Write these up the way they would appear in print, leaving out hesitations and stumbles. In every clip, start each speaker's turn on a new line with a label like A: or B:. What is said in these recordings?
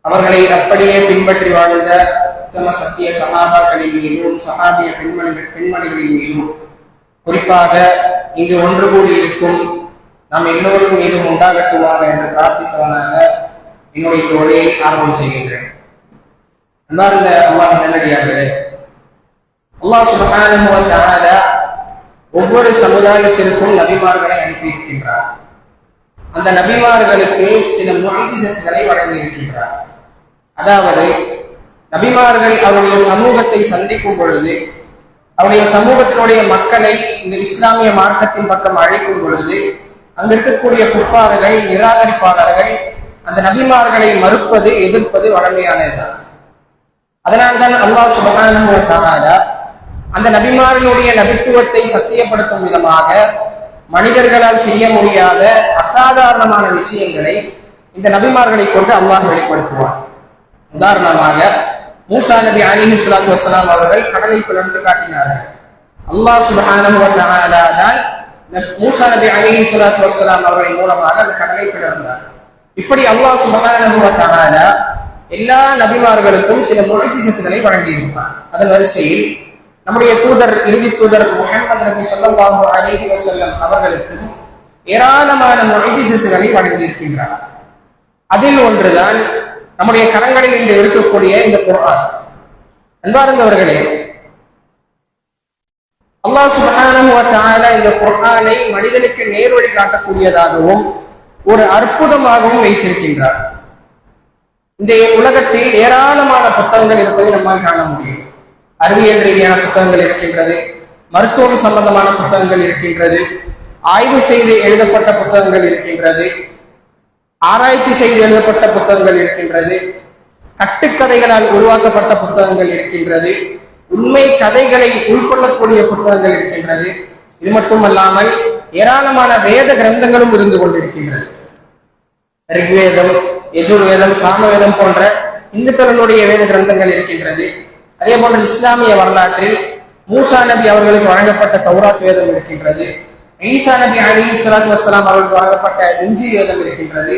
A: அவர்களை அப்படியே பின்பற்றி வாழ்ந்த உத்தம சத்திய சஹாபாக்களின் மீதும் சஹாபிய பெண்மணிகளின் மீதும் குறிப்பாக இங்கு ஒன்று கூடி இருக்கும் நாம் எல்லோரும் மீதும் உண்டாகட்டுமாக என்று பிரார்த்தித்தவனாக என்னுடைய உரையை ஆரம்பம் செய்கின்றேன். அன்பார்ந்த அல்லாஹ் நல்லடியார்களே, அல்லாஹ் சுப்ஹானஹு வ தஆலா ஒவ்வொரு சமுதாயத்திற்கும் நபிமார்களை அனுப்பியிருக்கின்றார். அந்த நபிமார்களுக்கு சில முஅஜிஸத்துகளை வழங்கியிருக்கின்றார். அதாவது நபிமார்கள் அவருடைய சமூகத்தை சந்திக்கும் பொழுது, அவருடைய சமூகத்தினுடைய மக்களை இந்த இஸ்லாமிய மார்க்கத்தின் பக்கம் அழைக்கும் பொழுது, அங்க இருக்கக்கூடிய குஃபார்கள், நிராகரிப்பாளர்கள் அந்த நபிமார்களை மறுப்பது, எதிர்ப்பது வழமையானதுதான். அதனால்தான் அல்லாஹ் சுப்ஹானஹு வ தஆலா அந்த நபிமார்களுடைய நபித்துவத்தை சத்தியப்படுத்தும் விதமாக மனிதர்களால் செய்ய முடியாத அசாதாரணமான விஷயங்களை இந்த நபிமார்களை கொண்டு அல்லாஹ் வெளிப்படுத்துவார். உதாரணமாக மூசா நபி அலைஹிஸ்ஸலாத்து வஸ்ஸலாம் அவர்கள் கடலை பிளந்து காட்டினார்கள். அல்லாஹ் சுப்ஹானஹு வ தஆலா தான் மூசா நபி அலைஹிஸ்ஸலாத்து வஸ்ஸலாம் அவர்களின் மூலமாக அந்த கடலை பிளந்தார். இப்படி அல்லாஹ் சுப்ஹானஹு வ தஆலா எல்லா நபிமார்களுக்கும் சில முஅஜிஸத்துகளை வழங்கியிருப்பார். அதன் வரிசையில் நம்முடைய தூதர், இறுதி தூதர் முஹம்மது நபி ஸல்லல்லாஹு அலைஹி வஸல்லம் அவர்களுக்கு ஏராளமான முஅஜிஸத்துகளை வழங்கியிருக்கின்றார். அதில் ஒன்றுதான் நம்முடைய கரங்களில் இன்று இருக்கக்கூடிய இந்த குர்ஆன். அன்பார்ந்தவர்களே, அல்லாஹ் சுப்ஹானஹு வ தஆலா இந்த குர்ஆனை மனிதனுக்கு நேர்வழி காட்டக்கூடியதாகவும் ஒரு அற்புதமாகவும் வைத்திருக்கின்றார். இந்த உலகத்தில் ஏராளமான புத்தகங்கள் இருப்பதை நம்மால் காண முடியும். அறிவியல் ரீதியான புத்தகங்கள் இருக்கின்றது, மருத்துவம் சம்பந்தமான புத்தகங்கள் இருக்கின்றது, ஆய்வு செய்து எழுதப்பட்ட புத்தகங்கள் இருக்கின்றது, ஆராய்ச்சி செய்து எழுதப்பட்ட புத்தகங்கள் இருக்கின்றது, கட்டுக்கதைகளால் உருவாக்கப்பட்ட புத்தகங்கள் இருக்கின்றது, உண்மை கதைகளை உள்கொள்ளக்கூடிய புத்தகங்கள் இருக்கின்றது. இது மட்டுமல்லாமல் ஏராளமான வேத கிரந்தங்களும் இருந்து கொண்டிருக்கின்றது. ரிக்வேதம், யஜுர்வேதம், சாமவேதம் போன்ற இந்துக்களுடைய வேத கிரந்தங்கள் இருக்கின்றது. அதே போன்று இஸ்லாமிய வரலாற்றில் மூசா நபி அவர்களுக்கு வழங்கப்பட்ட தௌராத் வேதம் இருக்கின்றது, ஈசா நபி அலைஹிஸ்ஸலாத்து வஸ்ஸலாம் அவர்களுக்கு வழங்கப்பட்ட இஞ்சில் வேதம் இருக்கின்றது,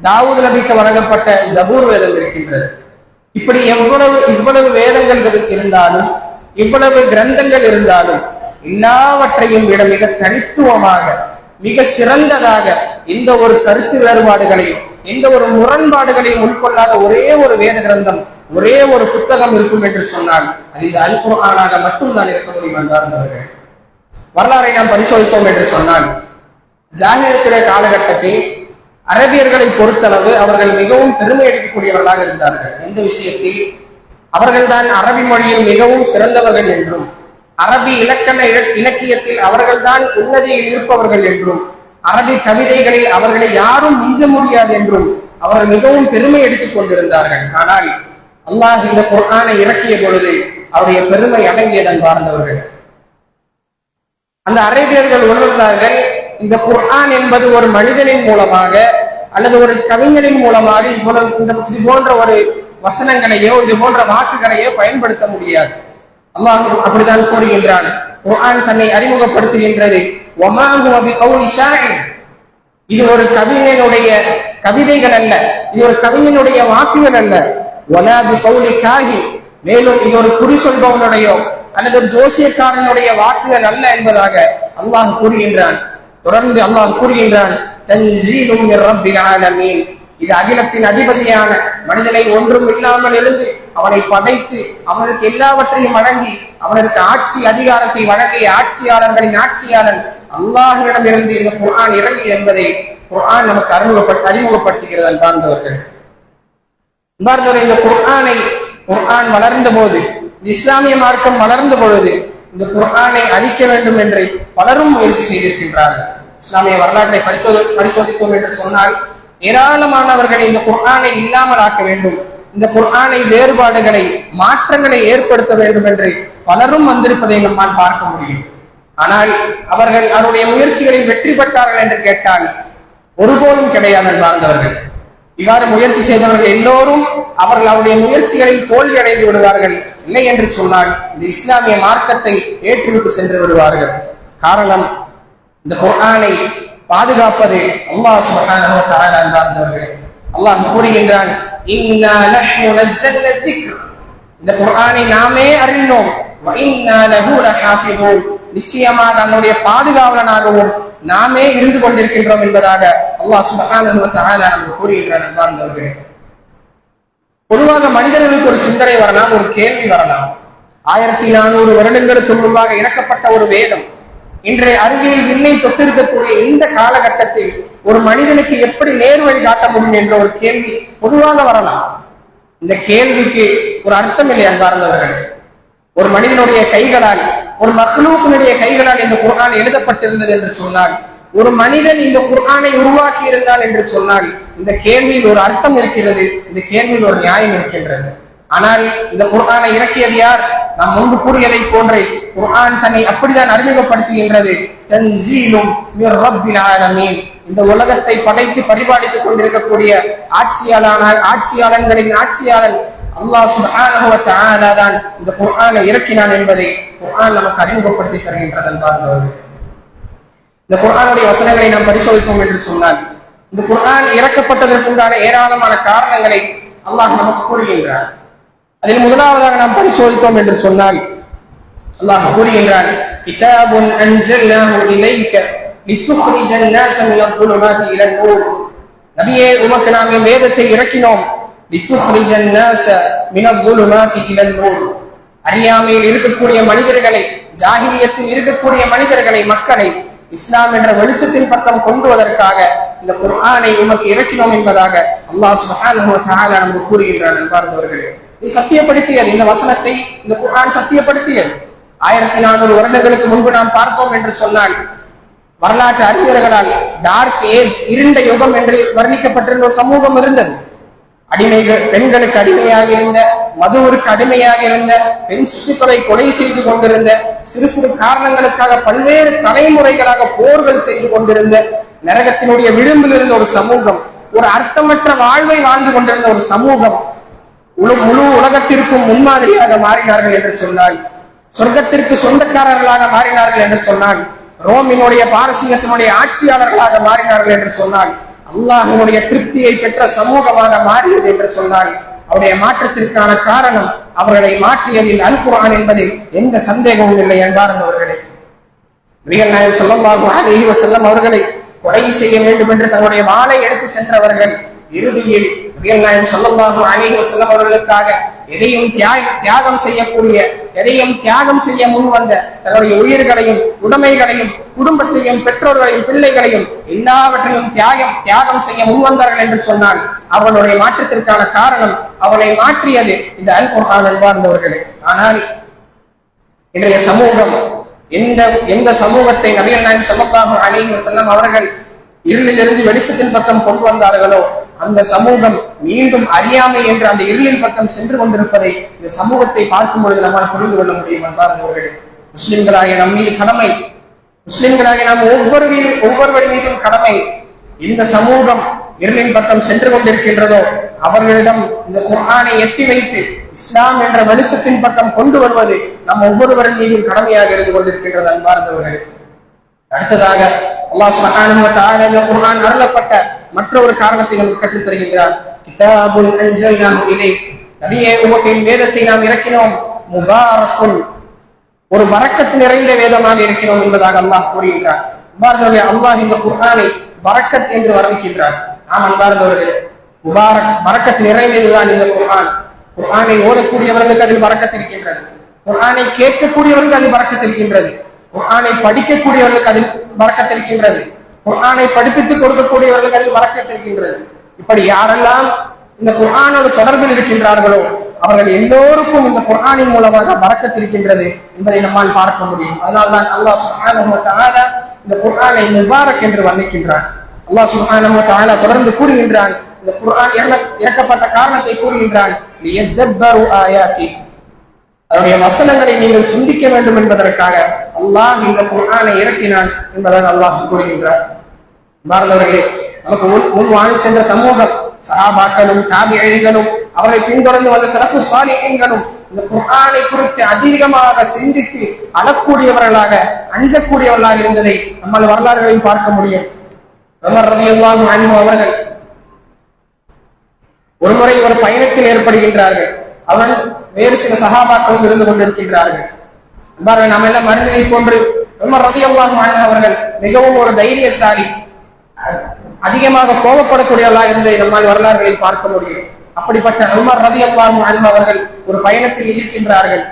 A: தாவூத் நபிக்கு வழங்கப்பட்ட ஜபூர் வேதம் இருக்கின்றது. இப்படி இவ்வளவு வேதங்கள் இருந்தாலும், இவ்வளவு கிரந்தங்கள் இருந்தாலும், எல்லாவற்றையும் விட மிக தனித்துவமாக, மிக சிறந்ததாக, எந்த ஒரு கருத்து வேறுபாடுகளையும் எந்த ஒரு முரண்பாடுகளையும் உட்கொள்ளாத ஒரே ஒரு வேத கிரந்தம், ஒரே ஒரு புத்தகம் இருக்கும் என்று சொன்னால் அது இந்த அல் குர்ஆனாக மட்டும்தான் இருக்க முடியும். அன்பார்ந்தவர்கள், வரலாறை நாம் பரிசோதித்தோம் என்று சொன்னால், ஜாஹிலியத்துடைய காலகட்டத்தில் அரபியர்களை பொறுத்தளவு அவர்கள் மிகவும் பெருமை அடிக்கக்கூடியவர்களாக இருந்தார்கள். எந்த விஷயத்தில்? அவர்கள்தான் அரபி மொழியில் மிகவும் சிறந்தவர்கள் என்றும், அரபி இலக்கியத்தில் அவர்கள்தான் உன்னதியில் இருப்பவர்கள் என்றும், அரபி கவிதைகளில் அவர்களை யாரும் மிஞ்ச முடியாது என்றும் அவர்கள் மிகவும் பெருமை எடுத்துக் கொண்டிருந்தார்கள். ஆனால் அல்லாஹ் இந்த குர்ஆனை இறக்கிய பொழுது அவருடைய பெருமை அடங்கியதன் பார்ந்தவர்கள். அந்த அரேபியர்கள் உணர்ந்தார்கள், இந்த குர்ஆன் என்பது ஒரு மனிதனின் மூலமாக அல்லது ஒரு கவிஞனின் மூலமாக இது போன்ற ஒரு வசனங்களையோ இது போன்ற வாக்குகளையோ பயன்படுத்த முடியாது. அல்லாஹ் அப்படித்தான் கூறுகின்றான். குர்ஆன் தன்னை அறிமுகப்படுத்துகின்றது, இது ஒரு கவிஞனுடைய கவிதைகள் அல்ல, இது ஒரு கவிஞனுடைய வாக்குகள் அல்ல, மேலும் இது ஒரு குறி சொல்பவனுடையோ அல்லது ஒரு ஜோசியக்காரனுடைய வாக்குகள் அல்ல என்பதாக அல்லாஹ் கூறுகின்றான். தொடர்ந்து அல்லாஹ் கூறுகின்றான், தன்ஸீலும் மிர் ரப்பில் ஆலமீன், இது அகிலத்தின் அதிபதியான மனிதனை ஒன்றும் இல்லாமல் இருந்து அவனை படைத்து அவனுக்கு எல்லாவற்றையும் வழங்கி அவனுக்கு ஆட்சி அதிகாரத்தை வழங்கிய ஆட்சியாளர்களின் ஆட்சியாளன் அல்லாஹ்விடம் இருந்து இந்த குர்ஆன் இறங்கி என்பதை குர்ஆன் நமக்கு அறிமுகப்படுத்துகிறது. அன்பார்ந்தவர்கள், இந்த குர்ஆன் வளர்ந்த போது, இஸ்லாமிய மார்க்கம் வளர்ந்த பொழுது இந்த குர்ஆனை அழிக்க வேண்டும் என்று பலரும் முயற்சி செய்திருக்கின்றார்கள். இஸ்லாமிய வரலாற்றை பரிசோதித்தோம் என்று சொன்னால் ஏராளமானவர்கள் இந்த குர்ஆனை இல்லாமல் ஆக்க வேண்டும், இந்த குர்ஆனை வேறுபாடுகளை மாற்றங்களை ஏற்படுத்த வேண்டும் என்று பலரும் வந்திருப்பதை நம்மால் பார்க்க முடியும். ஆனால் அவர்கள் அவருடைய முயற்சிகளில் வெற்றி பெற்றார்கள் என்று கேட்டால் ஒருபோதும் கிடையாது. அன்பார்ந்தவர்கள், இவ்வாறு முயற்சி செய்தவர்கள் எல்லோரும் அவர்கள் அவருடைய முயற்சிகளில் தோல்வி அடைந்து விடுவார்கள். இல்லை என்று சொன்னால் இந்த இஸ்லாமிய மார்க்கத்தை ஏற்றுவிட்டு சென்று விடுவார்கள். காரணம், இந்த குர்ஆனை பாதுகாப்பது அல்லாஹ் சுப்ஹானஹு வ தஆலா. அல்லாஹ் கூறுகின்றான், இன்னா நஹ்னு நஸ்ஸல்னா ذிக்ர், இந்த குர்ஆனை நாமே அறிந்தோம், வ இன்னா லஹு லஹாஃபிதூன், நிச்சயமாக அதனுடைய பாதுகாவலனாகவும் நாமே இருந்து கொண்டிருக்கின்றோம் என்பதாக அல்லாஹ் சுப்ஹானஹு வ தஆலா நமக்கு கூறுகிறார். அன்பார்ந்தவர்களே, பொதுவாக மனிதர்களுக்கு ஒரு சிந்தனை வரலாம், ஒரு கேள்வி வரலாம். 1400 வருடங்களுக்கு முன்பாக இறக்கப்பட்ட ஒரு வேதம் இன்றைய அறிவியல் விண்ணை தொட்டிருக்கக்கூடிய இந்த காலகட்டத்தில் ஒரு மனிதனுக்கு எப்படி நேர்வழி காட்ட முடியும் என்ற ஒரு கேள்வி பொதுவாக வரலாம். இந்த கேள்விக்கு ஒரு அர்த்தம் இல்லை அன்பார்ந்தவர்கள். ஒரு மனிதனுடைய கைகளால், ஒரு மக்லூக்கினுடைய கைகளால் இந்த குர்ஆன் எழுதப்பட்டிருந்தது என்று சொன்னால், ஒரு மனிதன் இந்த குர்ஆனை உருவாக்கி இருந்தான் என்று சொன்னால், இந்த கேள்வியில் ஒரு அர்த்தம் இருக்கிறது, இந்த கேள்வியில் ஒரு நியாயம் இருக்கின்றது. ஆனால் இந்த குர்ஆனை இறக்கியது யார்? நாம் முன்பு கூறியதை போன்றே குர்ஆன் தன்னை அப்படிதான் அறிமுகப்படுத்துகின்றது. தன்சீலும் மிர் ரப்பில் ஆலமீன், இந்த உலகத்தை படைத்து பரிபாலித்துக் கொண்டிருக்கக்கூடிய ஆட்சியாளர்களின் ஆட்சியாளன் அல்லாஹ் சுப்ஹானஹு வ தஆலா தான் இந்த குர்ஆனை இறக்கினான் என்பதை குர்ஆன் நமக்கு அறிமுகப்படுத்தி தருகின்றது. அன்பார்ந்தவர்களே, இந்த குர்ஆனுடைய வசனங்களை நாம் பரிசோதித்தோம் என்று சொன்னால், இந்த குர்ஆன் இறக்கப்பட்டதற்குண்டான ஏராளமான காரணங்களை அல்லாஹ் நமக்கு கூறுகின்றான். அதில் முதலாவதாக நாம் பரிசோதித்தோம் என்று சொன்னால், அல்லாஹ் கூறுகின்றான், கிதாபுன் அன்ஸல்னாஹு இலைக லிதுக்ரிஜன் நாஸ மினல் ظுலுமாத்தி இலன் நூர், நபியே உமக்கு நாம் வேதத்தை இறக்கினோம், லிதுக்ரிஜன் நாஸ மினல் ظுலுமாத்தி இலன் நூர், அறியாமையில் இருக்கக்கூடிய மனிதர்களை, ஜாஹிலியத்தில் இருக்கக்கூடிய மனிதர்களை, மக்களை இஸ்லாம் என்ற வெளிச்சத்தின் பக்கம் கொண்டு வருவதற்காக இந்த குர்ஆனை உமக்கு இறக்கினோம் என்பதாக அல்லாஹ் சுப்ஹானஹு வ தஆலா நமக்கு கூறுகின்றான். அன்பார்ந்தவர்களே, இது சத்தியப்படுத்தியது, இந்த வசனத்தை இந்த குர்ஆன் சத்தியப்படுத்தியது. 1400 வருடங்களுக்கு முன்பு நாம் பார்த்தோம் என்று சொன்னால், வரலாற்று அறிஞர்களால் டார்க் ஏஜ், இருண்ட யுகம் என்று வர்ணிக்கப்பட்டிருந்த ஒரு சமூகம் இருந்தது. அடிமைகள், பெண்களுக்கு அடிமையாக இருந்த, மதுவிற்கு அடிமையாக இருந்த, பெண் சிசுக்களை கொலை செய்து கொண்டிருந்த, சிறு சிறு காரணங்களுக்காக பல்வேறு தலைமுறைகளாக போர்கள் செய்து கொண்டிருந்த, நரகத்தினுடைய விளிம்பில் இருந்த ஒரு சமூகம், ஒரு அர்த்தமற்ற வாழ்வை வாழ்ந்து கொண்டிருந்த ஒரு சமூகம் முழு உலகத்திற்கும் முன்மாதிரியாக மாறினார்கள் என்று சொன்னால், சொர்க்கத்திற்கு சொந்தக்காரர்களாக மாறினார்கள் என்று சொன்னால், ரோமினுடைய பாரசீகத்தினுடைய ஆட்சியாளர்களாக மாறினார்கள் என்று சொன்னால், அல்லாஹ்வுடைய திருப்தியை பெற்ற சமூகமாக மாறியது என்று சொன்னால், அவருடைய மாற்றத்திற்கான காரணம் அவர்களை மாற்றியதில் அல் குர்ஆன் என்பதில் எந்த சந்தேகமும் இல்லை. என்பார்ந்தவர்களே, நபிகள் நாயகம் ஸல்லல்லாஹு அலைஹி வஸல்லம் அவர்களை கொலை செய்ய வேண்டும் என்று தன்னுடைய வாளை எடுத்து சென்றவர்கள் இறுதியில் நபிகள் நாயகம் ஸல்லல்லாஹு அலைஹி வஸல்லம் அவர்களுக்காக எதையும் தியாகம் செய்யக்கூடிய, எதையும் தியாகம் செய்ய முன் வந்த தன்னுடைய உயிர்களையும், உடைமைகளையும், குடும்பத்தையும், பெற்றோர்களையும், பிள்ளைகளையும் எல்லாவற்றையும் தியாகம் செய்ய முன் வந்தார்கள் என்று சொன்னால், அவர்களுடைய மாற்றத்திற்கான காரணம், அவளை மாற்றியது இந்த அல் குர்ஆன். அன்பார்ந்தவர்களே, ஆனால் இன்றைய சமூகம் எந்த சமூகத்தை நபிகள் நாயகம் ஸல்லல்லாஹு அலைஹி வஸல்லம் அவர்கள் இருளிலிருந்து வெளிச்சத்தின் பக்கம் கொண்டு வந்தார்களோ, அந்த சமூகம் மீண்டும் அறியாமை என்ற அந்த இருளின் பக்கம் சென்று கொண்டிருப்பதை இந்த சமூகத்தை பார்க்கும் பொழுது நம்மால் புரிந்து கொள்ள முடியும். அன்பார்ந்தவர்களே, முஸ்லிம்களாகிய நம் மீது கடமை, முஸ்லிம்களாகிய நாம் ஒவ்வொருவர் மீதும் கடமை. இந்த சமூகம் இருளின் பக்கம் சென்று கொண்டிருக்கின்றதோ, அவர்களிடம் இந்த குர்ஆனை எத்தி வைத்து இஸ்லாம் என்ற வெளிச்சத்தின் பக்கம் கொண்டு வருவது நம் ஒவ்வொருவரின் மீதும் கடமையாக இருந்து கொண்டிருக்கின்றது. அன்பார்ந்தவர்களே, அடுத்ததாக அல்லாஹ் சுப்ஹானஹு வ தஆலா இந்த குர்ஆன் அருளப்பட்ட மற்றொரு காரணத்தை நமக்கு கற்றுத் தருகின்றார். கிதாபுன் அன்ஸல்னாஹு இலைக், நபியே உமக்கு வேதத்தை நாம் இறக்கினோம், முபாரக்குன், ஒரு பரக்கத் நிறைந்த வேதமாக இருக்கிறோம் என்பதாக அல்லாஹ் கூறுகின்றார். அன்பார்ந்தவர்களே, அல்லாஹ் இந்த குர்ஆனை பரக்கத் என்று வர்ணிக்கின்றார். ஆம் அன்பார்ந்தவர்களே, முபாரக், பரக்கத் நிறைந்ததுதான் இந்த குர்ஆன். குர்ஆனை ஓதக்கூடியவர்களுக்கு அதில் பரக்கத் இருக்கின்றது, குர்ஆனை கேட்கக்கூடியவர்களுக்கு அதில் பரக்கத் இருக்கின்றது, குர்ஆனை படிக்கக்கூடியவர்களுக்கு அதில் பரக்கத் இருக்கின்றது, குர்ஆனை படிப்பித்துக் கொடுக்கக்கூடியவர்களுக்கு அதில் பரக்கத் இருக்கின்றது. இப்படி யாரெல்லாம் இந்த குர்ஆனோடு தொடர்பில் இருக்கின்றார்களோ அவர்கள் எல்லோருக்கும் இந்த குர்ஆனின் மூலமாக பரக்கத் இருக்கின்றது என்பதை நம்மால் பார்க்க முடியும். அதனால்தான் அல்லாஹ் சுப்ஹானஹு வ தஆலா இந்த குர்ஆனை முபாரக் என்று வர்ணிக்கின்றான். அல்லாஹ் சுப்ஹானஹு வ தஆலா தொடர்ந்து கூறுகின்றான், இந்த குர்ஆன் இறக்கப்பட்ட காரணத்தை கூறுகின்றான், லியதப்பரு ஆயாத்தி, அவருடைய வசனங்களை நீங்கள் சிந்திக்க வேண்டும் என்பதற்காக அல்லாஹ் இந்த குர்ஆனை இறக்கினான் என்பதாக அல்லாஹ் கூறுகின்றார். பாரதவர்களே, நமக்கு முன் வாழ்ந்து சென்ற சமூகம், சஹாபாக்களும் தாபிஈன்களும் அவரை பின்தொடர்ந்து வந்த ஸலஃபு ஸாலிஹீன்களும் இந்த குர்ஆனை குறித்து அதிகமாக சிந்தித்து அழக்கூடியவர்களாக, அஞ்சக்கூடியவர்களாக இருந்ததை நம்மால் வரலாறுகளையும் பார்க்க முடியும். உமர் ரலியல்லாஹு அன்ஹு அவர்கள் ஒருமுறை ஒரு பயணத்தில் ஏற்படுகின்றார்கள். அவன் வேறு சில சகாபாக்களும் இருந்து கொண்டிருக்கின்றார்கள். நாம எல்லாம் மருந்தினை போன்று உமர் ரலியல்லாஹு அன்ஹு அவர்கள் மிகவும் ஒரு தைரியசாலி, அதிகமாக கோபப்படக்கூடியவர்களாக இருந்ததை நம்மால் வரலாறுகளில் பார்க்க முடியும். அப்படிப்பட்ட உமர் ரலியல்லாஹு அன்ஹு அவர்கள் ஒரு பயணத்தில் இருக்கின்றார்கள்.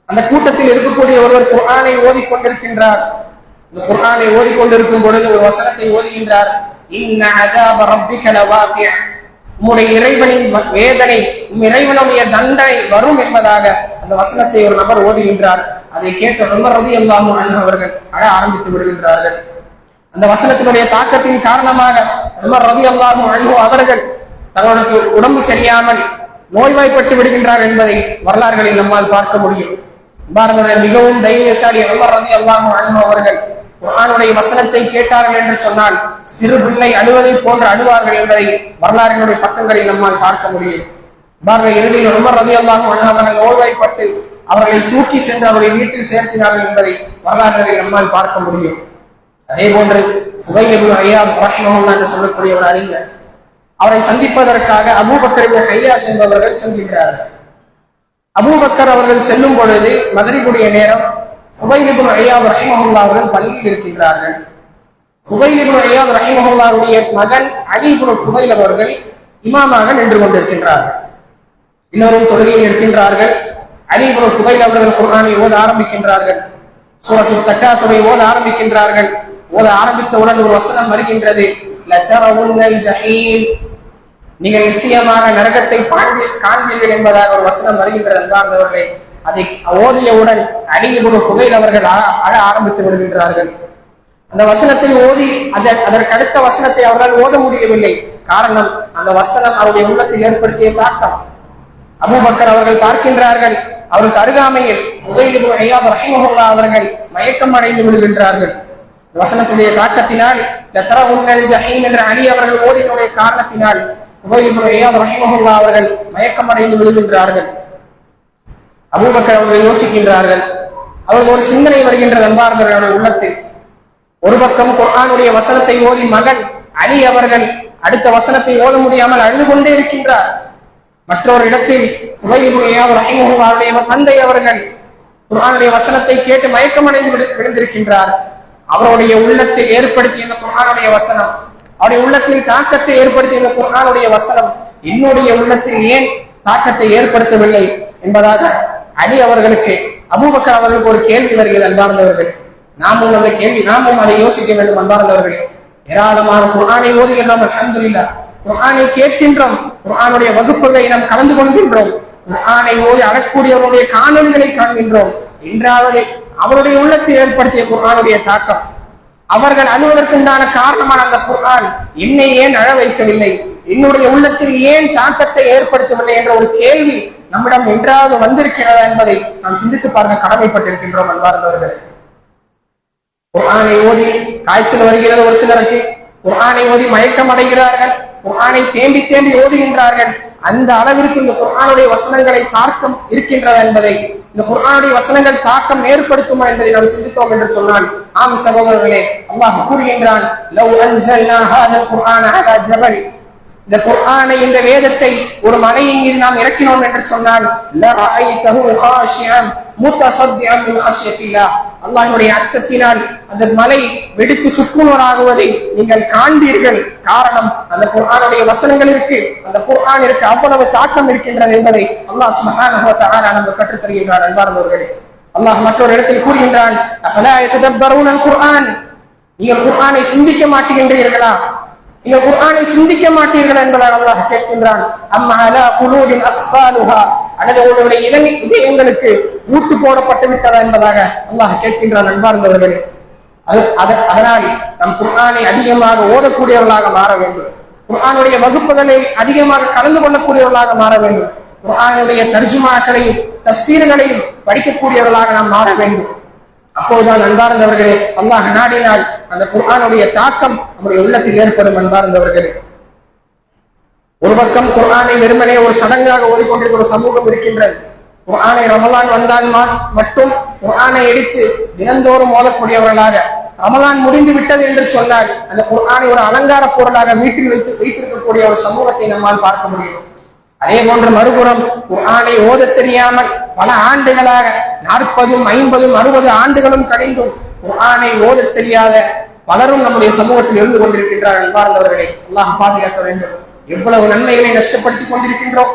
A: அந்த கூட்டத்தில் இருக்கக்கூடிய ஒருவர் குர்ஆனை ஓதிக்கொண்டிருக்கின்றார். இந்த குர்ஆனை ஓதிக்கொண்டிருக்கும் பொழுது ஒரு வசனத்தை ஓதுகின்றார். இன்ன அஸாப ரப்பிக லவாகிஅ, உம்முடைய இறைவனின் வேதனை, இறைவனுடைய தண்டனை வரும் என்பதாக அந்த வசனத்தை ஒரு நபர் ஓதுகின்றார். அதை கேட்ட உமர் ரலியல்லாஹு அன்ஹு அவர்கள் அழ ஆரம்பித்து விடுகின்றார்கள். அந்த வசனத்தினுடைய தாக்கத்தின் காரணமாக உமர் ரலியல்லாஹு அன்ஹு அவர்கள் தங்களுக்கு உடம்பு சரியாமல் நோய்வாய்ப்பட்டு விடுகின்றார் என்பதை வரலாறுகளில் நம்மால் பார்க்க முடியும். மிகவும் தைரியசாலி உமர் ரலியல்லாஹு அன்ஹு அவர்கள் குர்ஆனுடைய வசனத்தை கேட்டார்கள் என்று சொன்னால் சிறு பிள்ளை அழுவதை போன்று அழுவார்கள் என்பதை வரலாறுகளுடைய பக்கங்களில் நம்மால் பார்க்க முடியும். இறுதியில் உமர் ரலியல்லாஹு அன்ஹு அவர்கள் நோய்வாய்ப்பட்டு அவர்களை தூக்கி சென்று அவருடைய வீட்டில் சேர்த்தினார்கள் என்பதை வரலாறுகளில் நம்மால் பார்க்க முடியும். அதே போன்று ஃபுதைல் இப்னு ஐயாத் ரஹ்மஹுல்லாஹ் என்று சொல்லக்கூடிய ஒரு அறிஞர், அவரை சந்திப்பதற்காக அபூபக்கர் இப்னு ஐயாஸ் என்பவர்கள் செல்கின்றார்கள். அபூபக்கர் அவர்கள் செல்லும் பொழுது மக்ரிபுடைய நேரம். ஃபுதைல் இப்னு ஐயாத் ரஹ்மஹுல்லாஹ் அவர்கள் பள்ளியில் இருக்கின்றார்கள். ஃபுதைல் இப்னு ஐயாத் ரஹ்மஹுல்லாஹ்வுடைய மகன் அலி இப்னு ஃபுதைல் அவர்கள் இமாமாக நின்று கொண்டிருக்கின்றார்கள். இன்னொரும் தொழுகையில் இருக்கின்றார்கள். அலி இப்னு ஃபுதைல் அவர்கள் குர்ஆனை ஓத ஆரம்பிக்கின்றார்கள். சூரத்துத் தக்காத்துரை ஓத ஆரம்பிக்கின்றார்கள். ஓத ஆரம்பித்தவுடன் ஒரு வசனம் வருகின்றது. லதரவுன்னல் ஜஹீம், நீங்கள் நிச்சயமாக நரகத்தை காண்பீர்கள் என்பதாக ஒரு வசனம் வருகின்றது. அன்பார்ந்தவர்களே, அதை ஓதியவுடன் அலி இப்னு ஃபுதைல் அவர்கள் அழ ஆரம்பித்து விடுகின்றார்கள். அந்த வசனத்தை ஓதி அதற்கு அடுத்த வசனத்தை அவர்களால் ஓத முடியவில்லை. காரணம், அந்த வசனம் அவருடைய உள்ளத்தில் ஏற்படுத்திய தாக்கம். அபூபக்கர் அவர்கள் பார்க்கின்றார்கள், அவருக்கு அருகாமையில் ஃபுதைல் இப்னு ஐயாத் ரஹிமஹுல்லாஹ் அவர்கள் மயக்கம் அடைந்து விடுகின்றார்கள். வசனத்துடைய தாக்கத்தினால் லதரவுன்னல் ஜஹீம் என்ற அலி அவர்கள் ஓதினுடைய காரணத்தினால் ஃபுதைல் இப்னு ஐயாத் ரஹிமஹுல்லாஹ் அவர்கள் மயக்கம் அடைந்து விடுகின்றார்கள். அபூபக்கர் அவர்கள் யோசிக்கின்றார்கள். அவர்கள் ஒரு சிந்தனை வருகின்றது அன்பார்ந்தவர்களுடைய உள்ளத்தில். ஒரு பக்கம் குர்ஆனுடைய வசனத்தை ஓதி மகன் அலி அவர்கள் அடுத்த வசனத்தை ஓத முடியாமல் அழுது கொண்டே இருக்கின்றார். மற்றொரு இடத்தில் ஃபுதைல் இப்னு ஐயாத் ரஹிமஹுல்லாஹ்வுடைய தந்தை அவர்கள் குர்ஆனுடைய வசனத்தை கேட்டு மயக்கமடைந்து விழுந்திருக்கின்றார். அவருடைய உள்ளத்தில் ஏற்படுத்திய இந்த குர்ஆனுடைய வசனம், அவருடைய உள்ளத்தில் தாக்கத்தை ஏற்படுத்திய இந்த குர்ஆனுடைய வசனம் என்னுடைய உள்ளத்தில் ஏன் தாக்கத்தை ஏற்படுத்தவில்லை என்பதாக அலி அவர்களுக்கு, அபூபக்கர் அவர்களுக்கு ஒரு கேள்வி வருகிறது. அன்பார்ந்தவர்கள், நாமும் அதை யோசிக்க வேண்டும். அன்பார்ந்தவர்களே, ஏராளமான குர்ஆனை ஓதுகின்றோம், அல்ஹம்துலில்லாஹ். குர்ஆனை கேட்கின்றோம், குர்ஆனுடைய வகுப்புகளை நாம் கலந்து கொள்கின்றோம், குர்ஆனை ஓதி அழக்கூடியவருடைய காணொலிகளை காண்கின்றோம். என்றாவது அவருடைய உள்ளத்தில் ஏற்படுத்திய குர்ஆனுடைய தாக்கம், அவர்கள் அழுவதற்குண்டான காரணமான அந்த குர்ஆன் என்னை ஏன் அழ வைக்கவில்லை, என்னுடைய உள்ளத்தில் ஏன் தாக்கத்தை ஏற்படுத்தவில்லை என்ற ஒரு கேள்வி நம்மிடம் என்றாவது வந்திருக்கிறதா என்பதை நாம் சிந்தித்து பார்க்க கடமைப்பட்டிருக்கின்றோம். அன்பார்ந்தவர்களே, குர்ஆனை ஓதி காய்ச்சல் வருகிறது ஒரு சிலருக்கு, குர்ஆனை ஓதி மயக்கம் அடைகிறார்கள், குர்ஆனை தேம்பி தேம்பி ஓதுகின்றார்கள். அந்த அளவிற்கு இந்த குர்ஆனுடைய வசனங்களை தாக்கம் இருக்கின்றதா என்பதை, இந்த குர்ஆனுடைய வசனங்கள் தாக்கம் ஏற்படுத்துமா என்பதை நாம் சிந்தித்தோம் என்று சொன்னால், ஆம் சகோதரர்களே, அல்லாஹ் கூறுகின்றான், லவ் அன்ஸல்னா ஹாதல் குர்ஆன அலா ஜபல், இந்த குர்ஆனை, இந்த வேதத்தை ஒரு மலையின் மீது நாம் இறக்கினோம் என்று சொன்னால், லரஐதஹு ஹாஷிஅன் முத்தஸத்திஅன் மின் ஹஷ்யத்தில்லாஹ், அல்லாஹ்வுடைய அச்சத்தினால் அந்த மலை வெடித்து சுக்குநூறாகுவதை நீங்கள் காண்பீர்கள். காரணம், அந்த குர்ஆனுடைய வசனங்களிற்கு, அந்த குர்ஆனிற்கு அவ்வளவு தாக்கம் இருக்கின்றது என்பதை அல்லாஹ் சுப்ஹானஹு வ தஆலா நமக்கு கற்றுத் தருகின்றார். அன்பார்ந்தவர்களே, அல்லாஹ் மற்றொரு இடத்தில் கூறுகின்றான், அஃபலா யததப்பரூனல் குர்ஆன், நீங்கள் குர்ஆனை சிந்திக்க மாட்டீர்களா, நீங்கள் குர்ஆனை சிந்திக்க மாட்டீர்கள் என்பதாக அல்லாஹ் கேட்கின்றான். அம்மா அலா குலூபின் அக்ஃபாலுஹா, அல்லது உங்களுடைய இதயங்களுக்கு ஊட்டு போடப்பட்டு விட்டதா என்பதாக அல்லாஹ் கேட்கின்றான். அன்பார்ந்தவர்களே, அதனால் நம் குர்ஆனை அதிகமாக ஓதக்கூடியவர்களாக மாற வேண்டும், குர்ஆனுடைய வகுப்புகளை அதிகமாக கலந்து கொள்ளக்கூடியவர்களாக மாற வேண்டும், குர்ஆனுடைய தர்ஜுமாக்களையும் தஃசீர்களையும் படிக்கக்கூடியவர்களாக நாம் மாற வேண்டும். அப்போதுதான் அன்பார்ந்தவர்களே, அல்லாஹ் நாடினால் அந்த குர்ஆனுடைய தாக்கம் நம்முடைய உள்ளத்தில் ஏற்படும். அன்பார்ந்தவர்களே, ஒரு பக்கம் குர்ஆனை வெறுமனே ஒரு சடங்காக ஓதிக்கொண்டிருக்கிற ஒரு சமூகம் இருக்கின்றது. குர்ஆனை ரமலான் வந்தால் மட்டும் குர்ஆனை எடுத்து தினந்தோறும் ஓதக்கூடியவர்களாக, ரமலான் முடிந்து விட்டது என்று சொன்னால் அந்த குர்ஆனை ஒரு அலங்கார பொருளாக வீட்டில் வைத்திருக்கக்கூடிய ஒரு சமூகத்தை நம்மால் பார்க்க முடியும். அதே போன்று மறுபுறம் குர்ஆனை ஓத தெரியாமல் பல ஆண்டுகளாக 40, 50, 60 ஆண்டுகளும் கழிந்தும் குர்ஆனை ஓத தெரியாத பலரும் நம்முடைய சமூகத்தில் இருந்து கொண்டிருக்கின்றார்கள். அன்பார்ந்தவர்களே, அல்லாஹ் பாதுகாக்க வேண்டும். எவ்வளவு நன்மைகளை நஷ்டப்படுத்திக் கொண்டிருக்கின்றோம்.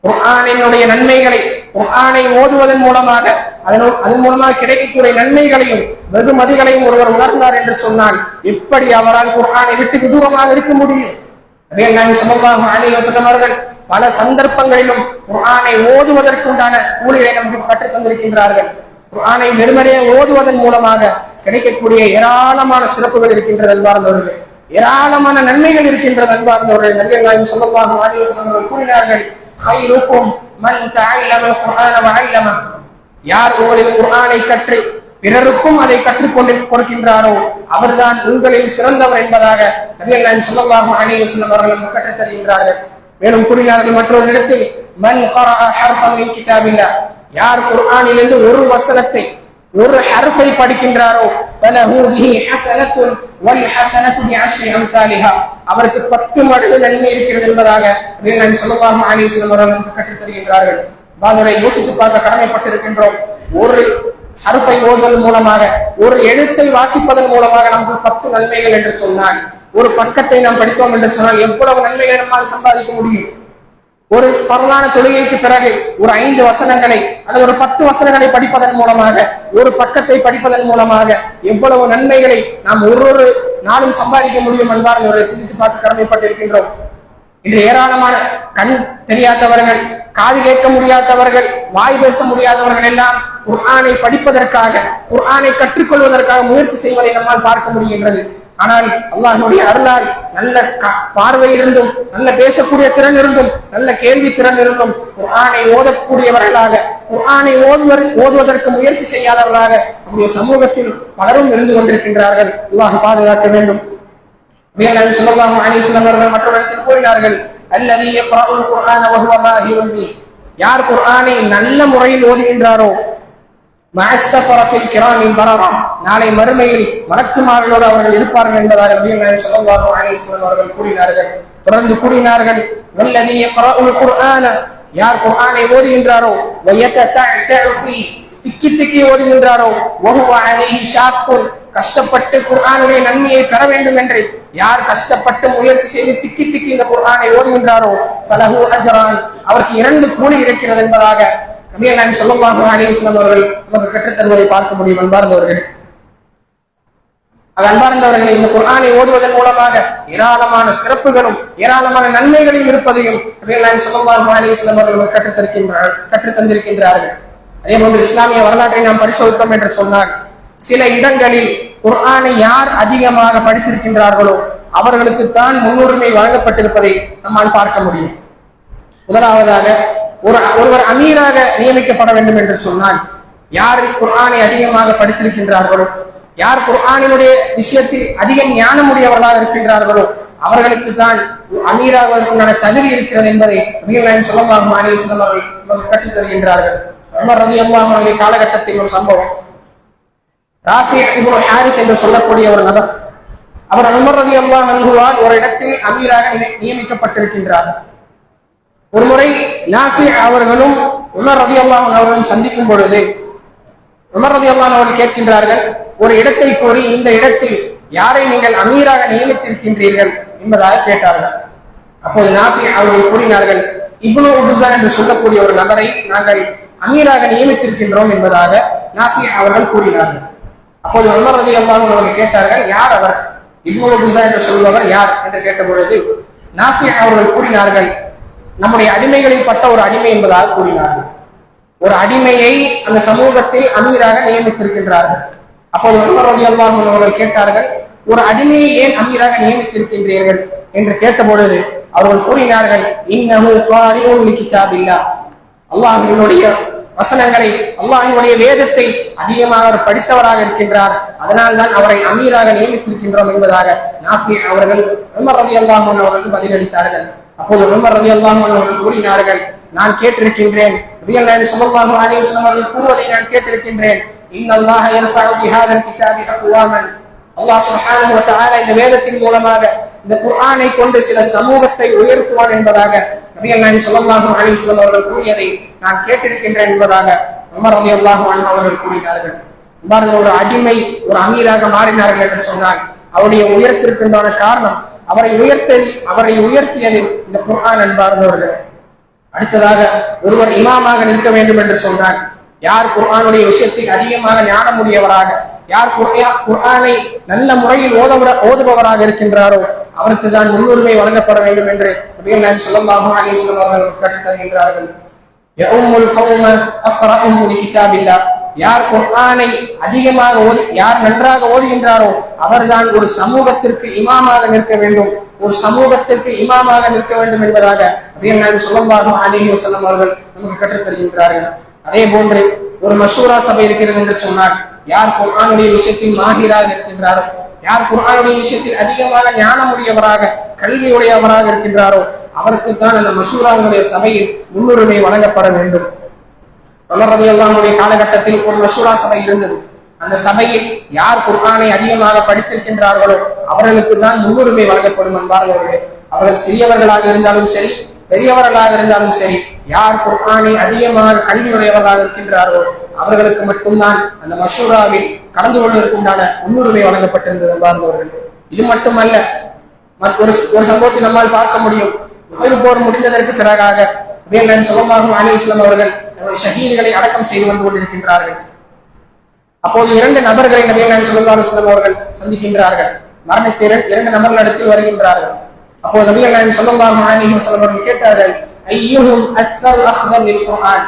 A: குர்ஆனினுடைய நன்மைகளை, குர்ஆனை ஓதுவதன் மூலமாக அதன் மூலமாக கிடைக்கக்கூடிய நன்மைகளையும் வெகுமதிகளையும் ஒருவர் உணர்ந்தார் என்று சொன்னால் எப்படி அவரால் குர்ஆனை விட்டு விதூரமாக இருக்க முடியும்? நபிகள் நாயகம் ஸல்லல்லாஹு அலைஹி வஸல்லம் அவர்கள் பல சந்தர்ப்பங்களிலும் குர்ஆனை ஓதுவதற்குண்டான கூலிகளை நமக்கு கற்றுத் தந்திருக்கின்றார்கள். குர்ஆனை வெறுமனே ஓதுவதன் மூலமாக கிடைக்கக்கூடிய ஏராளமான சிறப்புகள் இருக்கின்றது அன்பார்ந்தவர்களே, ஏராளமான நன்மைகள் இருக்கின்றது அன்பார்ந்தவர்களே. நபிகள் நாயகம் ஸல்லல்லாஹு அலைஹி வஸல்லம் அவர்கள் கூறினார்கள், خيركم من تعلم القرآن وعلمه. யார் உங்களில் குர்ஆனை கற்று பிறருக்கும் அதை கற்றுக் கொடுக்கின்றாரோ அவர்தான் உங்களில் சிறந்தவர் என்பதாக நபிகள் நாயகம் ஸல்லல்லாஹு அலைஹி வஸல்லம் அவர்கள் நமக்கு கற்றுத் தருகின்றார்கள். மேலும் கூறினார்கள் மற்றொரு இடத்தில், மன் قرأ حرفا من كتاب الله. யார் குர்ஆனிலிருந்து ஒரு வசனத்தை, ஒரு ஹர்ஃபை படிக்கின்றாரோ ஃபலஹு பிஹி ஹஸனத்துன் வல் ஹஸனத்து பிஅஷ்ரி அம்சாலிஹா. அவருக்கு 10 மடங்கு நன்மை இருக்கிறது என்பதாக நபிகள் நாயகம் ஸல்லல்லாஹு அலைஹி வஸல்லம் அவர்கள் நமக்கு கற்றுத் தருகின்றார்கள். பாதுரை யோசித்து பார்க்க கடமைப்பட்டிருக்கின்றோம். ஒரு ஹர்ஃபை ஓதுவதன் மூலமாக, ஒரு எழுத்தை வாசிப்பதன் மூலமாக நமக்கு 10 நன்மைகள் என்று சொன்னால், ஒரு பக்கத்தை நாம் படித்தோம் என்று சொன்னால் எவ்வளவு நன்மைகளை நம்மால் சம்பாதிக்க முடியும்? ஒரு ஃபர்லான தொழுகைக்கு பிறகு ஒரு 5 வசனங்களை அல்லது ஒரு 10 வசனங்களை படிப்பதன் மூலமாக, ஒரு பக்கத்தை படிப்பதன் மூலமாக எவ்வளவு நன்மைகளை நாம் ஒரு நாளும் சம்பாதிக்க முடியும் என்பதை சிந்தித்து பார்க்க கடமைப்பட்டிருக்கின்றோம். இன்று ஏராளமான கண் தெரியாதவர்கள், காது கேட்க முடியாதவர்கள், வாய் பேச முடியாதவர்கள் எல்லாம் குர்ஆனை படிப்பதற்காக, குர்ஆனை கற்றுக்கொள்வதற்காக முயற்சி செய்வதை நம்மால் பார்க்க முடிகின்றது. ஆனால் அல்லாஹ்வுடைய அருளால் நல்ல பார்வை இருந்தும், நல்ல பேசக்கூடிய திறன் இருந்தும், நல்ல கேள்வி திறன் இருந்தும் குர்ஆனை ஓதக்கூடியவர்களாக, குர்ஆனை ஓதுவதற்கு முயற்சி செய்யாதவர்களாக நம்முடைய சமூகத்தில் பலரும் இருந்து கொண்டிருக்கின்றார்கள். அல்லாஹ் பாதுகாக்க வேண்டும். நபிகள் நாயகம் ஸல்லல்லாஹு அலைஹி வஸல்லம் அவர்கள் மற்றொரு இடத்தில் கூறினார்கள், அல்லதி யக்ரஉல் குர்ஆன வஹுவ மாஹிருன் பி. யார் குர்ஆனை நல்ல முறையில் ஓதுகின்றாரோ மஅஸ்ஸஃபரத்தில் கிராமில் பரரா, நாளை மறுமையில் மலக்குமார்களோடு அவர்கள் இருப்பார்கள் என்பதாக நபிகள் நாயகம் ஸல்லல்லாஹு அலைஹி வஸல்லம் அவர்கள் கூறினார்கள். தொடர்ந்து கூறினார்கள், வல்லதி யக்ரஉல் குர்ஆன, யார் குர்ஆனை ஓதுகின்றாரோ வயததஅதஉ ஃபீ, திக்கி திக்கி ஓதுகின்றாரோ வஹுவ அலைஹி ஷாக்குன், கஷ்டப்பட்டு குர்ஆனுடைய நன்மையை பெற வேண்டும் என்று யார் கஷ்டப்பட்டு முயற்சி செய்து திக்கி திக்கி இந்த குர்ஆனை ஓதுகின்றாரோ ஃபலஹு அஜ்ரான், அவருக்கு 2 கூலி இருக்கிறது என்பதாக நபிகள் நாயகம் ஸல்லல்லாஹு அலைஹி வஸல்லம் அவர்கள் நமக்கு கற்றுத் தருவதை பார்க்க முடியும். அன்பார்ந்தவர்களே, அன்பார்ந்தவர்களை, இந்த குர்ஆனை ஓதுவதன் மூலமாக ஏராளமான சிறப்புகளும் ஏராளமான நன்மைகளையும் இருப்பதையும் நபிகள் நாயகம் ஸல்லல்லாஹு அலைஹி வஸல்லம் அவர்கள் கற்றுத் தந்திருக்கின்றார்கள். அதே போன்று இஸ்லாமிய வரலாற்றை நாம் பரிசோதித்தோம் என்று சொன்னால், சில இடங்களில் குர்ஆனை யார் அதிகமாக படித்திருக்கின்றார்களோ அவர்களுக்குத்தான் முன்னுரிமை வழங்கப்பட்டிருப்பதை நம்மால் பார்க்க முடியும். முதலாவதாக, ஒருவர் அமீராக நியமிக்கப்பட வேண்டும் என்று சொன்னால், யார் குர்ஆனை அதிகமாக படித்திருக்கின்றார்களோ, யார் குர்ஆனினுடைய விஷயத்தில் அதிக ஞானம் உடையவர்களாக இருக்கின்றார்களோ அவர்களுக்கு தான் அமீராவதற்குண்டான தகுதி இருக்கிறது என்பதை நபிகள் நாயகம் ஸல்லல்லாஹு அலைஹி வஸல்லம் அவர்கள் நமக்கு கற்றுத் தருகின்றார்கள். உமர் ரலியல்லாஹு அன்ஹு காலகட்டத்தில் ஒரு சம்பவம். ராஃபி இப்னு ஹாரிஸ் என்று சொல்லக்கூடிய ஒரு நபர், அவர் உமர் ரலியல்லாஹு அன்ஹுவால் ஒரு இடத்தில் அமீராக நியமிக்கப்பட்டிருக்கின்றார். ஒரு முறை நாஃபி அவர்களும் உமர் ரலியல்லாஹு அன்ஹு அவர்களும் சந்திக்கும் பொழுது உமர் ரலியல்லாஹு அன்ஹு அவர்கள் கேட்கின்றார்கள், ஒரு இடத்தை கூறி இந்த இடத்தில் யாரை நீங்கள் அமீராக நியமித்திருக்கின்றீர்கள் என்பதாக கேட்டார்கள். அப்போது நாஃபி அவர்கள் கூறினார்கள், இப்னு உபுஸா என்று சொல்லக்கூடிய ஒரு நபரை நாங்கள் அமீராக நியமித்திருக்கின்றோம் என்பதாக நாஃபி அவர்கள் கூறினார்கள். அப்போது உமர் ரலியல்லாஹு அன்ஹு அவர்கள் கேட்டார்கள், யார் அவர், இப்னு உபுஸா என்று சொல்பவர் யார் என்று கேட்ட பொழுது நாஃபி அவர்கள் கூறினார்கள், நம்முடைய அடிமைகளில் பட்ட ஒரு அடிமை என்பதாக கூறினார்கள். ஒரு அடிமையை அந்த சமூகத்தில் அமீராக நியமித்திருக்கின்றார்கள். அப்போது உமர் ரலியல்லாஹு அன்ஹு அவர்கள் கேட்டார்கள், ஒரு அடிமையை ஏன் அமீராக நியமித்திருக்கின்றீர்கள் என்று கேட்ட பொழுது அவர்கள் கூறினார்கள், இன்னஹு காரிஉன் லிகிதாபில்லாஹ், அல்லாஹ்வினுடைய வசனங்களை, அல்லாஹ்வினுடைய வேதத்தை அதிகமாக அவர் படித்தவராக இருக்கின்றார், அதனால் தான் அவரை அமீராக நியமித்திருக்கின்றோம் என்பதாக நாஃபி அவர்கள் உமர் ரலியல்லாஹு அன்ஹு அவர்களுக்கு பதிலளித்தார்கள். அப்போது உமர் ரலியல்லாஹு அன்ஹு அவர்கள் கூறினார்கள், நான் கேட்டிருக்கின்றேன், நபிகள் நாயகம் ஸல்லல்லாஹு அலைஹி வஸல்லம் அவர்கள் கூறுவதை நான் கேட்டிருக்கின்றேன், இன்னல்லாஹ யர்ஃபஉ பிஹாதல் கிதாபி அக்வாமன், அல்லாஹ் சுப்ஹானஹு வ தஆலா இந்த வேதத்தின் மூலமாக இந்த குர்ஆனை கொண்டு சில சமூகத்தை உயர்த்துவான் என்பதாக நபிகள் நாயகம் ஸல்லல்லாஹு அலைஹி வஸல்லம் அவர்கள் கூறியதை நான் கேட்டிருக்கின்றேன் என்பதாக உமர் ரலியல்லாஹு அன்ஹு அவர்கள் கூறினார்கள். பாரதத்தில் ஒரு அடிமை ஒரு அமீராக மாறினார்கள் என்று சொன்னால் அவருடைய உயர்த்திற்குண்டான காரணம் அவரை உயர்த்தியது இந்த குர்ஆன் என்பார்ந்தவர்களே. அடுத்ததாக ஒருவர் இமாமாக நிற்க வேண்டும் என்று சொன்னார். யார் குர்ஆனுடைய விஷயத்தில் அதிகமாக ஞானமுடையவராக, யார் குர்ஆனை நல்ல முறையில் ஓதுபவராக இருக்கின்றாரோ அவருக்கு தான் முன்னுரிமை வழங்கப்பட வேண்டும் என்று நபிகள் நாயகம் ஸல்லல்லாஹு அலைஹி வஸல்லம் அவர்கள் கற்றுத் தருகின்றார்கள். யஉம்முல் கௌம அக்ரஅஹும் லிகிதாபில்லாஹ், யார் குர்ஆனை அதிகமாக யார் நன்றாக ஓதுகின்றாரோ அவர்தான் ஒரு சமூகத்திற்கு இமாமாக நிற்க வேண்டும், ஒரு சமூகத்திற்கு இமாமாக நிற்க வேண்டும் என்பதாக நபிகள் நாயகம் ஸல்லல்லாஹு அலைஹி வஸல்லம் அவர்கள் நமக்கு கற்றுத் தருகின்றார்கள். அதே போன்று ஒரு மஷூரா சபை இருக்கிறது என்று சொன்னால் யார் குர்ஆனுடைய விஷயத்தில் மாஹிராக இருக்கின்றாரோ, யார் குர்ஆனுடைய விஷயத்தில் அதிகமாக ஞானமுடையவராக கல்வியுடையவராக இருக்கின்றாரோ அவருக்கு தான் அந்த மஷூராவுடைய சபையில் முன்னுரிமை வழங்கப்பட வேண்டும். உமர் ரலியல்லாஹு அன்ஹுடைய காலகட்டத்தில் ஒரு மஷூரா சபை இருந்தது. அந்த சபையில் யார் குர்ஆனை அதிகமாக படித்திருக்கின்றார்களோ அவர்களுக்கு தான் முன்னுரிமை வழங்கப்படும் என்பார்களே. அவர்கள் சிறியவர்களாக இருந்தாலும் சரி, பெரியவர்களாக இருந்தாலும் சரி, யார் குர்ஆனை அதிகமாக கல்வியுடையவர்களாக இருக்கின்றாரோ அவர்களுக்கு மட்டும்தான் அந்த மஷூராவில் கலந்து கொண்டிருக்கின்றன முன்னுரிமை வழங்கப்பட்டிருந்தது என்பார்கள். இது மட்டுமல்ல, ஒரு சம்பவத்தை நம்மால் பார்க்க முடியும். உஹது போர் முடிந்ததற்கு பிறகாக நபிகள் நாயகம் ஸல்லல்லாஹு அலைஹி வஸல்லம் அவர்கள் ஷஹீதுகளை அடக்கம் செய்து வந்து கொண்டிருக்கின்றார்கள். அப்போது இரண்டு நபர்களை நபிகள் நாயகம் ஸல்லல்லாஹு அலைஹி வஸல்லம் அவர்கள் சந்திக்கின்றார்கள். மரணித்த இரண்டு நபர்களிடத்தில் வருகின்றார்கள். அப்போது நபிகள் நாயகம் ஸல்லல்லாஹு அலைஹி வஸல்லம் அவர்கள் கேட்டார்கள், ஐயுஹும் அக்ஸர் அஹ்தம் லில் குர்ஆன்,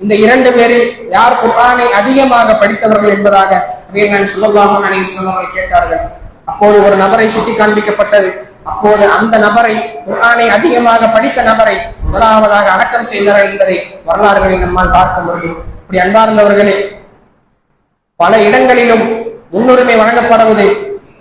A: இந்த இரண்டு பேரில் யார் குர்ஆனை அதிகமாக படித்தவர்கள் என்பதாக நபிகள் நாயகம் ஸல்லல்லாஹு அலைஹி வஸல்லம் அவர்கள் கேட்டார்கள். அப்போது ஒரு நபரை சுட்டி காண்பிக்கப்பட்டது. அப்போது அந்த நபரை, குர்ஆனை அதிகமாக படித்த நபரை முதலாவதாக அடக்கம் செய்தார்கள் என்பதை வரலாறுகளை நம்மால் பார்க்க முடியும். இப்படி அன்பார்ந்தவர்களே, பல இடங்களிலும் முன்னுரிமை வழங்கப்படுவது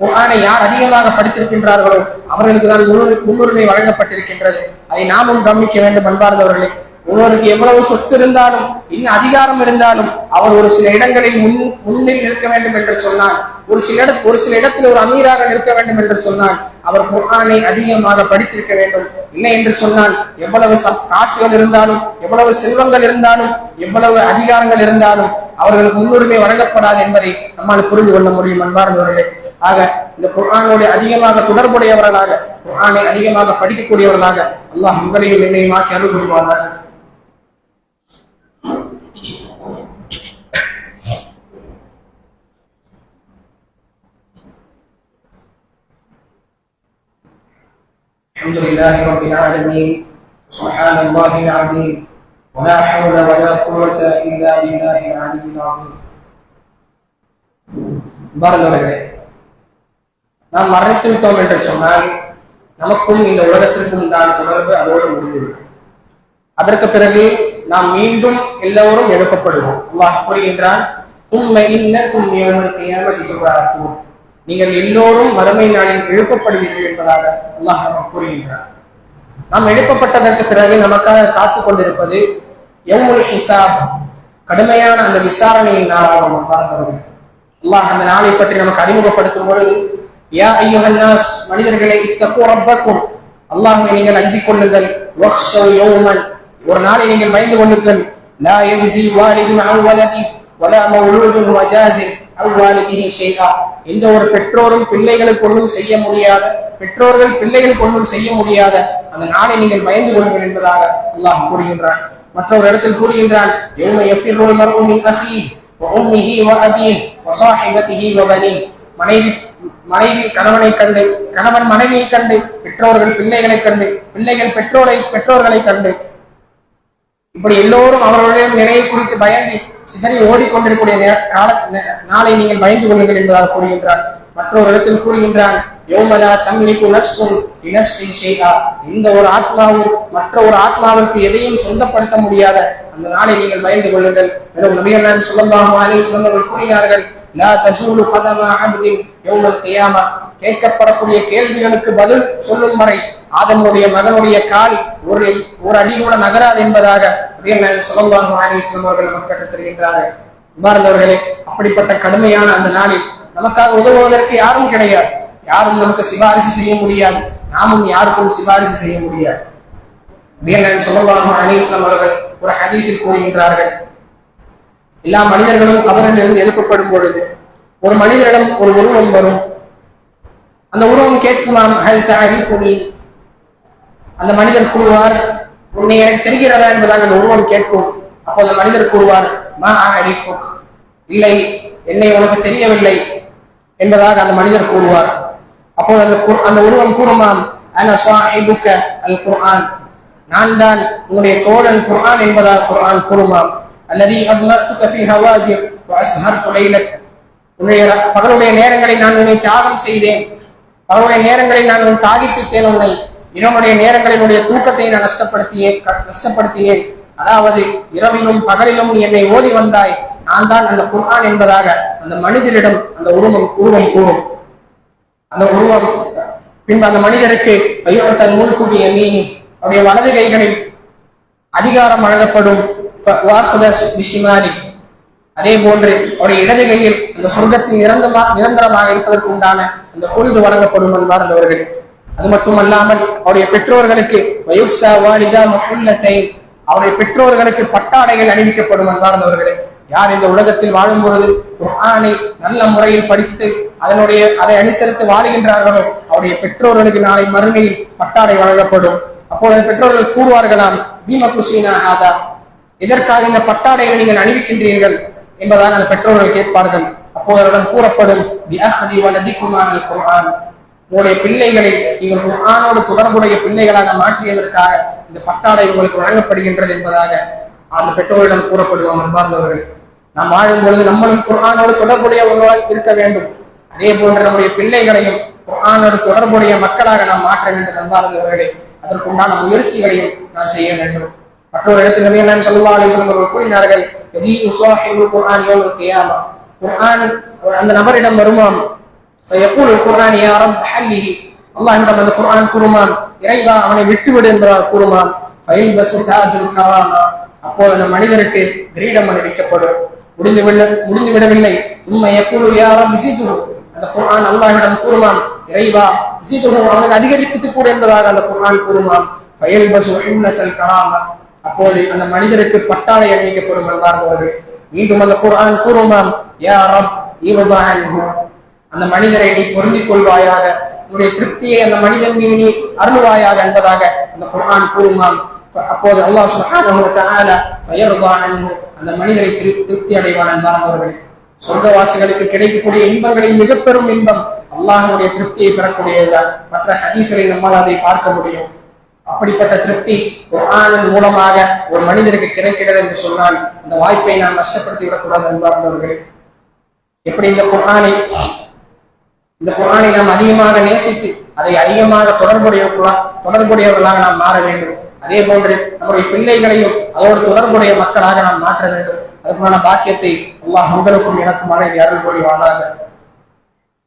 A: குர்ஆனை யார் அதிகமாக படித்திருக்கின்றார்களோ அவர்களுக்கு தான் முன்னுரிமை வழங்கப்பட்டிருக்கின்றது. அதை நாமும் கவனிக்க வேண்டும். அன்பார்ந்தவர்களே, ஒருவருக்கு எவ்வளவு சொத்து இருந்தாலும், இன்னும் அதிகாரம் இருந்தாலும், அவர் ஒரு சில இடங்களில் முன்னில் நிற்க வேண்டும் என்று சொன்னால், ஒரு சில இடத்தில் ஒரு அமீராக நிற்க வேண்டும் என்று சொன்னால் அவர் குர்ஆனை அதிகமாக படித்திருக்க வேண்டும். இல்லை என்று சொன்னால் எவ்வளவு காசுகள் இருந்தாலும், எவ்வளவு செல்வங்கள் இருந்தாலும், எவ்வளவு அதிகாரங்கள் இருந்தாலும் அவர்களுக்கு முன்னுரிமை வழங்கப்படாது என்பதை நம்மால் புரிந்து கொள்ள முடியும். அன்பார்ந்தவர்களே, ஆக இந்த குர்ஆனோடு அதிகமாக தொடர்புடையவர்களாக, குர்ஆனை அதிகமாக படிக்கக்கூடியவர்களாக அல்லாஹ் உங்களையும் என்னையும் ஆக்கி அருள் புரிவானாக. الحمد لله رب العالمين سبحان الله العظيم ولا حول ولا قوة إلا بالله العلي العظيم. பாரதவர்களே, நாம் மரணித்து விட்டோம் என்று சொன்னால் நமக்கும் இந்த உலகத்திற்கும் உண்டான தொடர்பு அதோடு முடிந்துவிடும். அதற்கு பிறகு நாம் மீண்டும் எல்லோரும் எழுப்பப்படுவோம். அல்லாஹ் கூறுகின்றான், நீங்கள் எல்லோரும் மறுமை நாளில் எழுப்பப்படுவீர்கள் என்பதாக அல்லாஹ் கூறுகின்றார். நாம் எழுப்பப்பட்டதற்கு பிறகு நமக்காக காத்துக் கொண்டிருப்பது யௌமுல் ஹிசாப், கடுமையான அந்த விசாரணையின் நாளாகும். பார்த்தவர்கள் அல்லாஹ் அந்த நாளை பற்றி நமக்கு அறிமுகப்படுத்தும் பொழுது, யா அய்யுஹன் நாஸ், மனிதர்களை இத்தகு ரப்பக்கும், அல்லாஹ்வை நீங்கள் அஞ்சிக் கொள்ளுங்கள். வக்ஷவ் யௌமன், ஒரு நாளை நீங்கள் பயந்து கொள்ளுங்கள். லா யஜ்ஸி வாலிதுன் அன் வலதி வலா மவ்லூதுன் வஜாஸின் அன் வாலிதிஹி ஷைஆ, எந்த ஒரு பெற்றோரும் பிள்ளைகளுக்கு ஒன்றும் செய்ய முடியாத, பெற்றோர்கள் பிள்ளைகளுக்கு ஒன்றும் செய்ய முடியாத அந்த நாளை நீங்கள் பயந்து கொள்ளுங்கள் என்பதாக அல்லாஹ் கூறுகின்றான். மற்றொரு இடத்தில் கூறுகின்றான், யௌம யஃபிர்ருல் மர்உ மின் அஹீஹி வ உம்மிஹி வ அபீஹி வ ஸாஹிபதிஹி வ பனீஹி, மனைவி கணவனை கண்டு, கணவன் மனைவியை கண்டு, பெற்றோர்கள் பிள்ளைகளை கண்டு, பிள்ளைகள் பெற்றோர்களை கண்டு, இப்படி எல்லோரும் அவர்களுடைய நிலையை குறித்து பயந்து சிதறி ஓடிக்கொண்டிருக்கூடிய நாளை நீங்கள் பயந்து கொள்ளுங்கள் என்பதாக கூறுகின்றார். மற்றொரு இடத்தில் கூறுகின்றான், யௌமலா தம்லிகு நஃப்ஸுன் லிநஃப்ஸின் ஷைஆ, இந்த ஒரு ஆத்மாவும் மற்ற ஒரு ஆத்மாவிற்கு எதையும் சொந்தப்படுத்த முடியாத அந்த நாளை நீங்கள் பயந்து கொள்ளுங்கள். மேலும் நபிகள் நாயகம் ஸல்லல்லாஹு அலைஹி வஸல்லம் அவர்கள் கூறினார்கள், லா தஸூலு கதம அப்தின் யௌமல் கியாமா, கேட்கப்படக்கூடிய கேள்விகளுக்கு பதில் சொல்லும் வரை ஆதமுடைய மகனுடைய கால் ஒரு அடி கூட நகராது என்பதாக நபிகள் நாயகம் ஸல்லல்லாஹு அலைஹி வஸல்லம் அவர்கள் நமக்கு கற்றுத் தருகின்றார்கள். அன்பார்ந்தவர்களே, அப்படிப்பட்ட கடுமையான அந்த நாளில் நமக்காக உதவுவதற்கு யாரும் கிடையாது, யாரும் நமக்கு சிபாரிசு செய்ய முடியாது, நாமும் யாருக்கும் சிபாரிசு செய்ய முடியாது. ஸல்லல்லாஹு அலைஹி வஸல்லம் அவர்கள் ஒரு ஹதீஸில் கூறுகின்றார்கள், எல்லா மனிதர்களும் கபரிலிருந்து எழுப்பப்படும் பொழுது ஒரு மனிதரிடம் ஒரு உருவம் வரும். அந்த உருவம் கேட்குமாம், ஹல் தஅரிஃபுனி. அந்த மனிதர் கூறுவார், உன்னை எனக்கு தெரிகிறதா என்பதாக அந்த உருவம் கேட்கும். அப்போ அந்த மனிதர் கூறுவார், மா அஅரிஃபுக், இல்லை, என்னை உனக்கு தெரியவில்லை என்பதாக அந்த மனிதர் கூறுவார். அப்போது அந்த உருவம் கூறுமாம், அன ஸாஹிபுக அல் குர்ஆன், நான் தான் உன்னுடைய தோழன் குர்ஆன் என்பதாக குர்ஆன் கூறுமாம். அல்லதி அப்லக்துக ஃபீ ஹவாஜிர் வ அஸ்ஹர்து லைலக், உன்னுடைய பகலுடைய நேரங்களை நான் உன்னை தியாகம் செய்தேன், பகலுடைய நேரங்களில் நான் உன் தாகிப்பித்தேன், உன்னை இரவுடைய நேரங்களில் உன்னுடைய தூக்கத்தை நான் நஷ்டப்படுத்தினேன். அதாவது இரவிலும் பகலிலும் நீ என்னை ஓதி வந்தாய், நான் தான் அந்த குர்ஆன் என்பதாக அந்த மனிதரிடம் அந்த உருவம் கூறும். அந்த உருவம் பின்பு அந்த மனிதருக்கு தன் முன்கூடி யமீனி, அவருடைய வலது கைகளில் அதிகாரம் வழங்கப்படும். அதே போன்று அவருடைய இடது கையில் அந்த சொர்க்கத்தில் நிரந்தரமாக இருப்பதற்கு உண்டான அந்த பொழுது வழங்கப்படும் என்பார்கள். அது மட்டுமல்லாமல் அவருடைய பெற்றோர்களுக்கு அவருடைய பெற்றோர்களுக்கு பட்டாடைகள் அணிவிக்கப்படும் என்பார்களே. யார் இந்த உலகத்தில் வாழும் பொழுது குர்ஆனை நல்ல முறையில் படித்து அதை அனுசரித்து வாழுகின்றார்களோ அவருடைய பெற்றோர்களுக்கு நாளை மறுமையில் பட்டாடை வழங்கப்படும். அப்போது பெற்றோர்கள் கூறுவார்களாம், பீமகுசீனா ஹாதா, எதற்காக இந்த பட்டாடைகளை நீங்கள் அணிவிக்கின்றீர்கள் என்பதாக அந்த பெற்றோர்கள் கேட்பார்கள். அப்போது அவரிடம் கூறப்படும், உங்களுடைய பிள்ளைகளை நீங்கள் குர்ஆனோடு தொடர்புடைய பிள்ளைகளாக மாற்றியதற்காக இந்த பட்டாடை உங்களுக்கு வழங்கப்படுகின்றது என்பதாக அந்த பெற்றோரிடம் கூறப்படுவோம். அன்பார்ந்தவர்கள், நாம் வாழும் பொழுது நம்மளும் குர்ஆனோடு தொடர்புடையவர்களாக இருக்க வேண்டும். அதே போன்று நம்முடைய பிள்ளைகளையும் குர்ஆனோடு தொடர்புடைய மக்களாக நாம் மாற்ற வேண்டும். அன்பார்ந்தவர்களே, அதற்குண்டான முயற்சிகளையும் நாம் செய்ய வேண்டும். மற்றொரு இடத்தில் நபி ஸல்லல்லாஹு அலைஹி வஸல்லம் அவர்கள் கூறினார்கள், யஜீஉ ஸாஹிபுல் குர்ஆன் யௌமல் கியாமா, குர்ஆன் அந்த நபரிடம் வருமாம். ஃபயகூலு குர்ஆன் யா ரப் ஹல்லிஹி, அல்லாஹ்விடம் அந்த குர்ஆன் கூறுமாம், இறைவா அவனை விட்டுவிடு என்பதாக கூறுமாம். ஃபயல்பஸு தாஜுல் கராமா, அப்போது அந்த மனிதருக்கு கிரீடம் அணிவிக்கப்படும். முடிந்து விடவில்லை. சும்ம யகூலு யா ரப் ஸிதுஹு, அந்த குர்ஆன் அல்லாஹ்விடம் கூறுமாம், இறைவா ஸிதுஹு அவனுக்கு அதிகரித்து கூட என்பதாக அந்த குர்ஆன் கூறுமாம். ஃபயல்பஸு ஹுன்னத்தல் கராமா, அப்போது அந்த மனிதருக்கு பட்டாடை அணிவிக்கப்படும் என்பார்கள். மீண்டும் அந்த குர்ஆன் கூறுமாம், யா ரப் இர்தா அன்ஹு, அந்த மனிதரை நீ பொருந்திக் கொள்வாயாக, உன்னுடைய திருப்தியை அந்த மனிதன் மீது நீ அருள்வாயாக என்பதாக அந்த குர்ஆன் கூறுமாம். அப்போது அல்லாஹ் சுப்ஹானஹு வ தஆலா ஃபயர்தா அன்ஹு, அந்த மனிதரை திருப்தி அடைவான் என்பார்கள். சொர்க்கவாசிகளுக்கு கிடைக்கக்கூடிய இன்பங்களில் மிக பெரும் இன்பம் அல்லாஹ்வுடைய திருப்தியை பெறக்கூடியதுதான். மற்ற ஹதீஸ்களில் நம்மால் அதை பார்க்க முடியும். அப்படிப்பட்ட திருப்தி குர்ஆனின் மூலமாக ஒரு மனிதருக்கு கிடைக்கிறது என்று சொன்னால் அந்த வாய்ப்பை நாம் நஷ்டப்படுத்தி விடக்கூடாது என்பார்களே. எப்படி இந்த குர்ஆனை நாம் அதிகமாக நேசித்து அதை அதிகமாக தொடர்புடையவர்களாக நாம் மாற வேண்டும். அதே போன்று நம்முடைய பிள்ளைகளையும் அதோடு தொடர்புடைய மக்களாக நாம் மாற்ற வேண்டும். அதற்கான பாக்கியத்தை அல்லாஹ் உங்களுக்கும் எனக்கும் அருள் புரிவானாக.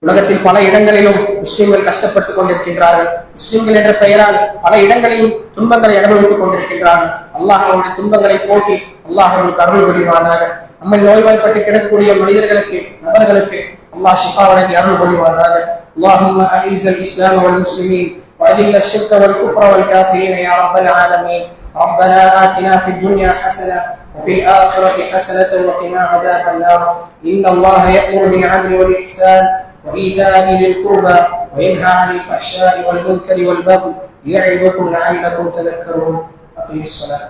A: உலகத்தில் பல இடங்களிலும் முஸ்லிம்கள் கஷ்டப்பட்டுக் கொண்டிருக்கின்றார்கள். முஸ்லிம்கள் என்ற பெயரால் பல இடங்களிலும் துன்பங்களை அனுபவித்துக் கொண்டிருக்கின்றார்கள். அல்லாஹ் அவருடைய துன்பங்களை போக்கி அல்லாஹ் அவர்களுக்கு அருள் புரிவானாக. நம்மை நோய்வாய்ப்பட்டு கிடக்கக்கூடிய மனிதர்களுக்கு நபர்களுக்கு அல்லாஹ் ஷிஃபா வழங்கி அருள் புரிவானாக. அல்லாஹும்ம அஇஸ்ஸல் இஸ்லாம் வல் முஸ்லிமீன் وأذل الشرك والكفر والكافرين يا رب العالمين. ربنا آتنا في الدنيا حسنة وفي الآخرة حسنة وقنا عذاب النار. إن الله يأمر بالعدل والإحسان وإيتاء ذي القربى وينهى عن الفحشاء والمنكر والبغي يعظكم لعلكم تذكرون. أقم الصلاة.